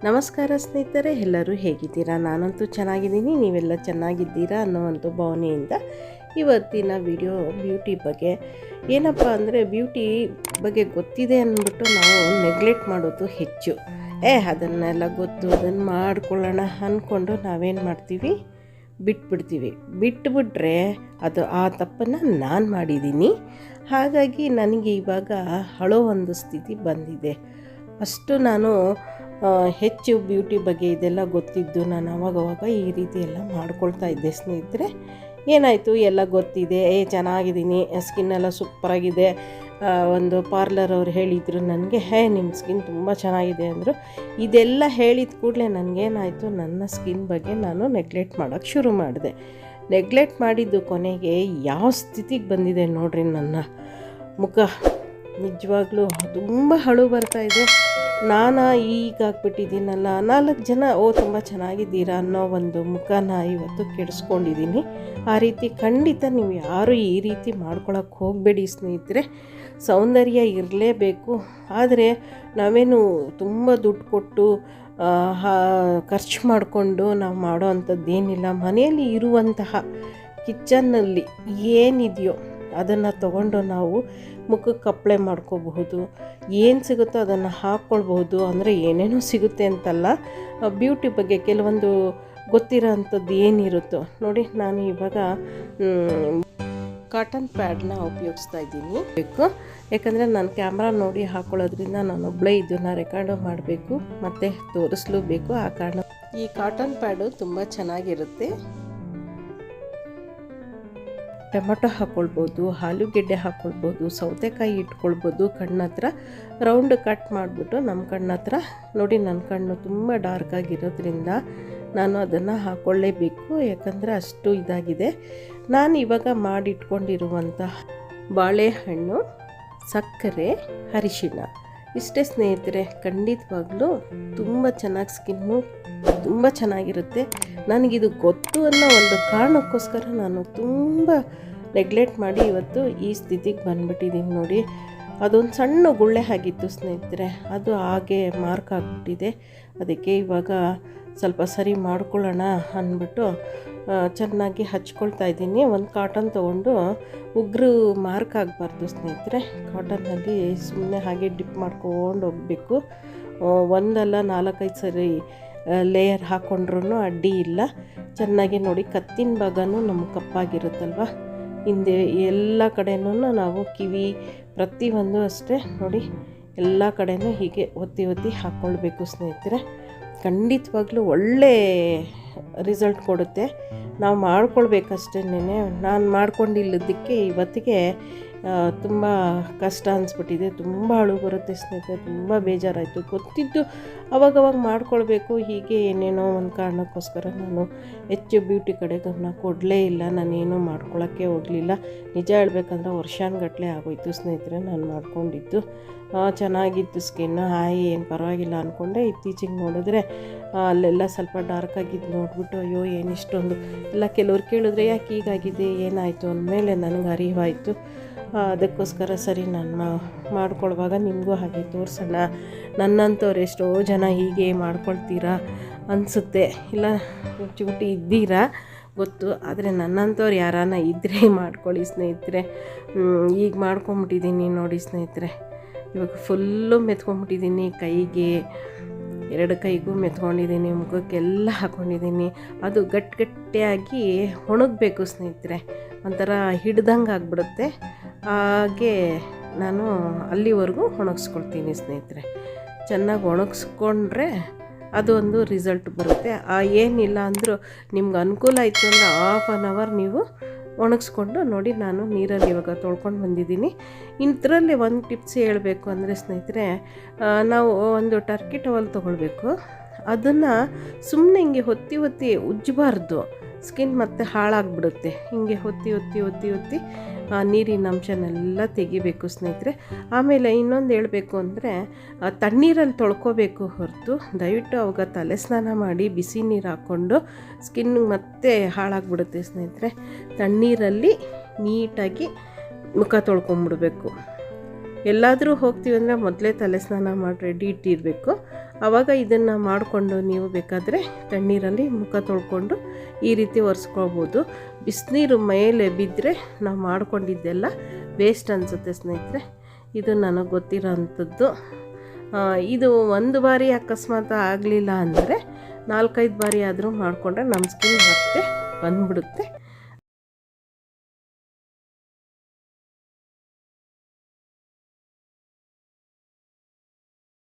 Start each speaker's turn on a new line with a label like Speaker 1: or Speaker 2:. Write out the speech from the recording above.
Speaker 1: ನಮಸ್ಕಾರ ಸ್ನೇಹಿತರೆ, ಎಲ್ಲರೂ ಹೇಗಿದ್ದೀರಾ? ನಾನಂತೂ ಚೆನ್ನಾಗಿದ್ದೀನಿ, ನೀವೆಲ್ಲ ಚೆನ್ನಾಗಿದ್ದೀರಾ ಅನ್ನೋವಂಥ ಭಾವನೆಯಿಂದ ಇವತ್ತಿನ ವಿಡಿಯೋ ಬ್ಯೂಟಿ ಬಗ್ಗೆ. ಏನಪ್ಪ ಅಂದರೆ, ಬ್ಯೂಟಿ ಬಗ್ಗೆ ಗೊತ್ತಿದೆ ಅಂದ್ಬಿಟ್ಟು ನಾವು ನೆಗ್ಲೆಕ್ಟ್ ಮಾಡೋದು ಹೆಚ್ಚು. ಅದನ್ನೆಲ್ಲ ಗೊತ್ತು, ಅದನ್ನು ಮಾಡ್ಕೊಳ್ಳೋಣ ಅಂದ್ಕೊಂಡು ನಾವೇನು ಮಾಡ್ತೀವಿ, ಬಿಟ್ಬಿಟ್ರೆ ಅದು ಆ ತಪ್ಪನ್ನು ನಾನು ಮಾಡಿದ್ದೀನಿ. ಹಾಗಾಗಿ ನನಗೆ ಇವಾಗ ಅಳೋ ಒಂದು ಸ್ಥಿತಿ ಬಂದಿದೆ. ಅಷ್ಟು ನಾನು ಹೆಚ್ಚು ಬ್ಯೂಟಿ ಬಗ್ಗೆ ಇದೆಲ್ಲ ಗೊತ್ತಿದ್ದು ನಾನು ಅವಾಗವಾಗ ಈ ರೀತಿ ಎಲ್ಲ ಮಾಡ್ಕೊಳ್ತಾ ಇದ್ದೆ ಸ್ನೇಹಿತರೆ. ಏನಾಯಿತು, ಎಲ್ಲ ಗೊತ್ತಿದೆ, ಚೆನ್ನಾಗಿದ್ದೀನಿ, ಸ್ಕಿನ್ನೆಲ್ಲ ಸೂಪರಾಗಿದೆ. ಒಂದು ಪಾರ್ಲರ್ ಅವ್ರು ಹೇಳಿದರು ನನಗೆ, ನಿಮ್ಮ ಸ್ಕಿನ್ ತುಂಬ ಚೆನ್ನಾಗಿದೆ ಅಂದರು. ಇದೆಲ್ಲ ಹೇಳಿದ ಕೂಡಲೇ ನನಗೇನಾಯಿತು, ನನ್ನ ಸ್ಕಿನ್ ಬಗ್ಗೆ ನಾನು ನೆಗ್ಲೆಕ್ಟ್ ಮಾಡೋಕ್ಕೆ ಶುರು ಮಾಡಿದೆ. ನೆಗ್ಲೆಕ್ಟ್ ಮಾಡಿದ್ದು ಕೊನೆಗೆ ಯಾವ ಸ್ಥಿತಿಗೆ ಬಂದಿದೆ ನೋಡ್ರಿ. ನನ್ನ ಮುಖ ನಿಜವಾಗ್ಲೂ ತುಂಬ ಅಳು ಬರ್ತಾಯಿದೆ. ನಾನು ಈಗ ಆಗ್ಬಿಟ್ಟಿದ್ದೀನಲ್ಲ, 4 ಜನ ತುಂಬ ಚೆನ್ನಾಗಿದ್ದೀರಾ ಅನ್ನೋ ಒಂದು ಮುಖನ ಇವತ್ತು ಕೆಡಿಸ್ಕೊಂಡಿದ್ದೀನಿ. ಆ ರೀತಿ ಖಂಡಿತ ನೀವು ಯಾರು ಈ ರೀತಿ ಮಾಡ್ಕೊಳಕ್ಕೆ ಹೋಗಬೇಡಿ ಸ್ನೇಹಿತರೆ. ಸೌಂದರ್ಯ ಇರಲೇಬೇಕು, ಆದರೆ ನಾವೇನು ತುಂಬ ದುಡ್ಡು ಕೊಟ್ಟು ಖರ್ಚು ಮಾಡಿಕೊಂಡು ನಾವು ಮಾಡೋ ಅಂಥದ್ದೇನಿಲ್ಲ. ಮನೆಯಲ್ಲಿ ಇರುವಂತಹ ಕಿಚನ್ನಲ್ಲಿ ಏನಿದೆಯೋ ಅದನ್ನು ತಗೊಂಡು ನಾವು ಮುಖಕ್ಕೆ ಅಪ್ಲೈ ಮಾಡ್ಕೋಬಹುದು. ಏನು ಸಿಗುತ್ತೋ ಅದನ್ನು ಹಾಕ್ಕೊಳ್ಬಹುದು. ಅಂದರೆ ಏನೇನೋ ಸಿಗುತ್ತೆ ಅಂತಲ್ಲ, ಬ್ಯೂಟಿ ಬಗ್ಗೆ ಕೆಲವೊಂದು ಗೊತ್ತಿರೋ ಅಂಥದ್ದು ಏನಿರುತ್ತೋ ನೋಡಿ. ನಾನು ಇವಾಗ ಕಾಟನ್ ಪ್ಯಾಡ್ನ ಉಪಯೋಗಿಸ್ತಾ ಇದ್ದೀನಿ. ಯಾಕಂದರೆ ನಾನು ಕ್ಯಾಮ್ರಾ ನೋಡಿ ಹಾಕ್ಕೊಳ್ಳೋದ್ರಿಂದ ನಾನೊಬ್ಬಳೇ ಇದನ್ನು ರೆಕಾರ್ಡು ಮಾಡಬೇಕು ಮತ್ತು ತೋರಿಸ್ಲೂಬೇಕು. ಆ ಕಾರಣ ಈ ಕಾಟನ್ ಪ್ಯಾಡು ತುಂಬ ಚೆನ್ನಾಗಿರುತ್ತೆ. ಟೊಮೆಟೊ ಹಾಕ್ಕೊಳ್ಬೋದು, ಆಲೂಗೆಡ್ಡೆ ಹಾಕ್ಕೊಳ್ಬೋದು, ಸೌತೆಕಾಯಿ ಇಟ್ಕೊಳ್ಬೋದು. ಕಣ್ಣ ಹತ್ರ ರೌಂಡ್ ಕಟ್ ಮಾಡಿಬಿಟ್ಟು ನಮ್ಮ ಕಣ್ಣ ಹತ್ರ ನೋಡಿ, ನನ್ನ ಕಣ್ಣು ತುಂಬ ಡಾರ್ಕ್ ಆಗಿರೋದ್ರಿಂದ ನಾನು ಅದನ್ನು ಹಾಕ್ಕೊಳ್ಳೇಬೇಕು. ಯಾಕಂದರೆ ಅಷ್ಟು ಇದಾಗಿದೆ. ನಾನು ಇವಾಗ ಮಾಡಿಟ್ಕೊಂಡಿರುವಂಥ ಬಾಳೆಹಣ್ಣು, ಸಕ್ಕರೆ, ಅರಿಶಿಣ ಇಷ್ಟೇ ಸ್ನೇಹಿತರೆ. ಖಂಡಿತವಾಗ್ಲೂ ತುಂಬ ಚೆನ್ನಾಗಿ ಸ್ಕಿನ್ನು ತುಂಬ ಚೆನ್ನಾಗಿರುತ್ತೆ. ನನಗಿದು ಗೊತ್ತು ಅನ್ನೋ ಒಂದು ಕಾರಣಕ್ಕೋಸ್ಕರ ನಾನು ತುಂಬ ನೆಗ್ಲೆಕ್ಟ್ ಮಾಡಿ ಇವತ್ತು ಈ ಸ್ಥಿತಿಗೆ ಬಂದುಬಿಟ್ಟಿದ್ದೀನಿ ನೋಡಿ. ಅದೊಂದು ಸಣ್ಣ ಗುಳ್ಳೆ ಆಗಿತ್ತು ಸ್ನೇಹಿತರೆ, ಅದು ಹಾಗೆ ಮಾರ್ಕ್ ಆಗಿಬಿಟ್ಟಿದೆ. ಅದಕ್ಕೆ ಇವಾಗ ಸ್ವಲ್ಪ ಸರಿ ಮಾಡ್ಕೊಳ್ಳೋಣ ಅಂದ್ಬಿಟ್ಟು ಚೆನ್ನಾಗಿ ಹಚ್ಕೊಳ್ತಾ ಇದ್ದೀನಿ. ಒಂದು ಕಾಟನ್ ತೊಗೊಂಡು, ಉಗುರು ಮಾರ್ಕ್ ಆಗಬಾರ್ದು ಸ್ನೇಹಿತರೆ. ಕಾಟನ್ನಲ್ಲಿ ಸುಮ್ಮನೆ ಹಾಗೆ ಡಿಪ್ ಮಾಡ್ಕೊಂಡು ಹೋಗಬೇಕು. ಒಂದಲ್ಲ 4-5 ಸರಿ ಲೇಯರ್ ಹಾಕ್ಕೊಂಡ್ರೂ ಅಡ್ಡಿ ಇಲ್ಲ. ಚೆನ್ನಾಗಿ ನೋಡಿ, ಕತ್ತಿನ ಭಾಗನೂ ನಮಗೆ ಕಪ್ಪಾಗಿರುತ್ತಲ್ವ, ಹಿಂದೆ ಎಲ್ಲ ಕಡೆನೂ ನಾವು ಕಿವಿ ಪ್ರತಿಯೊಂದು ಅಷ್ಟೇ ನೋಡಿ, ಎಲ್ಲ ಕಡೆನೂ ಹೀಗೆ ಒತ್ತಿ ಹಾಕ್ಕೊಳ್ಬೇಕು ಸ್ನೇಹಿತರೆ. ಖಂಡಿತವಾಗ್ಲೂ ಒಳ್ಳೆ ರಿಸಲ್ಟ್ ಕೊಡುತ್ತೆ. ನಾವು ಮಾಡ್ಕೊಳ್ಬೇಕಷ್ಟೇನೆ. ನಾನು ಮಾಡ್ಕೊಂಡಿಲ್ಲದಕ್ಕೆ ಇವತ್ತಿಗೆ ತುಂಬ ಕಷ್ಟ ಅನಿಸ್ಬಿಟ್ಟಿದೆ. ತುಂಬ ಅಳು ಬರುತ್ತೆ ಸ್ನೇಹಿತರೆ, ತುಂಬ ಬೇಜಾರಾಯಿತು. ಗೊತ್ತಿದ್ದು ಅವಾಗವಾಗ ಮಾಡ್ಕೊಳ್ಬೇಕು. ಹೀಗೆ ಏನೇನೋ ಒಂದು ಕಾರಣಕ್ಕೋಸ್ಕರ ನಾನು ಹೆಚ್ಚು ಬ್ಯೂಟಿ ಕಡೆ ಗಮನ ಕೊಡಲೇ ಇಲ್ಲ. ನಾನೇನೂ ಮಾಡ್ಕೊಳ್ಳೋಕ್ಕೆ ಹೋಗಲಿಲ್ಲ. ನಿಜ ಹೇಳ್ಬೇಕಂದ್ರೆ ವರ್ಷಾನುಗಟ್ಟಲೆ ಆಗೋಯ್ತು ಸ್ನೇಹಿತರೆ ನಾನು ಮಾಡ್ಕೊಂಡಿದ್ದು. ಚೆನ್ನಾಗಿತ್ತು ಸ್ಕಿನ್ನು, ಏನು ಪರವಾಗಿಲ್ಲ ಅಂದ್ಕೊಂಡೆ. ಇತ್ತೀಚೆಗೆ ನೋಡಿದ್ರೆ ಅಲ್ಲೆಲ್ಲ ಸ್ವಲ್ಪ ಡಾರ್ಕ್ ಆಗಿದ್ದು ನೋಡಿಬಿಟ್ಟು, ಅಯ್ಯೋ ಏನಿಷ್ಟೊಂದು ಎಲ್ಲ ಕೆಲವ್ರು ಕೇಳಿದ್ರೆ ಯಾಕೆ ಹೀಗಾಗಿದೆ, ಏನಾಯಿತು ಅಂದಮೇಲೆ ನನಗೆ ಅರಿವಾಯಿತು. ಅದಕ್ಕೋಸ್ಕರ ಸರಿ ನಾನು ಮಾಡ್ಕೊಳ್ಳುವಾಗ ನಿಮಗೂ ಹಾಗೆ ತೋರಿಸೋಣ. ನನ್ನಂಥವ್ರು ಎಷ್ಟೋ ಜನ ಹೀಗೆ ಮಾಡ್ಕೊಳ್ತೀರಾ ಅನಿಸುತ್ತೆ, ಇಲ್ಲ ಚೂಟಿ ಇದ್ದೀರಾ ಗೊತ್ತು. ಆದರೆ ನನ್ನಂಥವ್ರು ಯಾರಾನ ಇದ್ದರೆ ಮಾಡ್ಕೊಳ್ಳಿ ಸ್ನೇಹಿತರೆ. ಈಗ ಮಾಡ್ಕೊಂಬಿಟ್ಟಿದ್ದೀನಿ ನೋಡಿ ಸ್ನೇಹಿತರೆ. ಇವಾಗ ಫುಲ್ಲು ಮೆತ್ಕೊಂಡ್ಬಿಟ್ಟಿದ್ದೀನಿ. ಕೈಗೆ 2 ಕೈಗೂ ಮೆತ್ಕೊಂಡಿದ್ದೀನಿ, ಮುಖಕ್ಕೆಲ್ಲ ಹಾಕ್ಕೊಂಡಿದ್ದೀನಿ. ಅದು ಗಟ್ಟಿಯಾಗಿ ಒಣಗಬೇಕು ಸ್ನೇಹಿತರೆ, ಒಂಥರ ಹಿಡ್ದಂಗೆ ಆಗಿಬಿಡುತ್ತೆ. ಹಾಗೆ ನಾನು ಅಲ್ಲಿವರೆಗೂ ಒಣಗಿಸ್ಕೊಳ್ತೀನಿ ಸ್ನೇಹಿತರೆ. ಚೆನ್ನಾಗಿ ಒಣಗಿಸ್ಕೊಂಡ್ರೆ ಅದು ಒಂದು ರಿಸಲ್ಟ್ ಬರುತ್ತೆ. ಏನಿಲ್ಲ ಅಂದರೂ ನಿಮ್ಗೆ ಅನುಕೂಲ ಆಯಿತು ಅಂದರೆ 1/2 ಅವರ್ ನೀವು ಒಣಗಿಸ್ಕೊಂಡು ನೋಡಿ. ನಾನು ನೀರಲ್ಲಿ ಇವಾಗ ತೊಳ್ಕೊಂಡು ಬಂದಿದ್ದೀನಿ. ಇದರಲ್ಲಿ ಒಂದು ಟಿಪ್ಸ್ ಹೇಳಬೇಕು ಅಂದರೆ ಸ್ನೇಹಿತರೆ, ನಾವು ಒಂದು ಟರ್ಕಿ ಟವಲ್ ತೊಗೊಳ್ಬೇಕು. ಅದನ್ನು ಸುಮ್ಮನೆ ಹಿಂಗೆ ಒತ್ತಿ ಉಜ್ಜಬಾರ್ದು, ಸ್ಕಿನ್ ಮತ್ತೆ ಹಾಳಾಗಿಬಿಡುತ್ತೆ. ಹಿಂಗೆ ಒತ್ತಿ ನೀರಿನ ಅಂಶನೆಲ್ಲ ತೆಗಿಬೇಕು ಸ್ನೇಹಿತರೆ. ಆಮೇಲೆ ಇನ್ನೊಂದು ಹೇಳಬೇಕು ಅಂದರೆ, ತಣ್ಣೀರಲ್ಲಿ ತೊಳ್ಕೊಬೇಕು ಹೊರತು ದಯವಿಟ್ಟು ಅವಾಗ ತಲೆ ಸ್ನಾನ ಮಾಡಿ ಬಿಸಿ ನೀರು ಹಾಕ್ಕೊಂಡು ಸ್ಕಿನ್ ಮತ್ತೆ ಹಾಳಾಗಿಬಿಡುತ್ತೆ ಸ್ನೇಹಿತರೆ. ತಣ್ಣೀರಲ್ಲಿ ನೀಟಾಗಿ ಮುಖ ತೊಳ್ಕೊಂಬಿಡ್ಬೇಕು. ಎಲ್ಲಾದರೂ ಹೋಗ್ತೀವಿ ಅಂದರೆ ಮೊದಲೇ ತಲೆ ಸ್ನಾನ ಮಾಡಿ ರೆಡಿ ಇಟ್ಟಿರಬೇಕು. ಆವಾಗ ಇದನ್ನು ಮಾಡಿಕೊಂಡು ನೀವು ಬೇಕಾದರೆ ತಣ್ಣೀರಲ್ಲಿ ಮುಖ ತೊಳ್ಕೊಂಡು ಈ ರೀತಿ ಒರೆಸ್ಕೊಳ್ಬೋದು. ಬಿಸಿನೀರು ಮೇಲೆ ಬಿದ್ದರೆ ನಾವು ಮಾಡ್ಕೊಂಡಿದ್ದೆಲ್ಲ ವೇಸ್ಟ್ ಅನಿಸುತ್ತೆ ಸ್ನೇಹಿತರೆ. ಇದು ನನಗೆ ಗೊತ್ತಿರೋ ಅಂಥದ್ದು. ಇದು ಒಂದು ಬಾರಿ ಅಕಸ್ಮಾತ್ ಆಗಲಿಲ್ಲ ಅಂದರೆ 4-5 ಬಾರಿ ಆದರೂ ಮಾಡಿಕೊಂಡ್ರೆ ನಮ್ಮ ಸ್ಕಿನ್ ಮತ್ತೆ ಬಂದ್ಬಿಡುತ್ತೆ.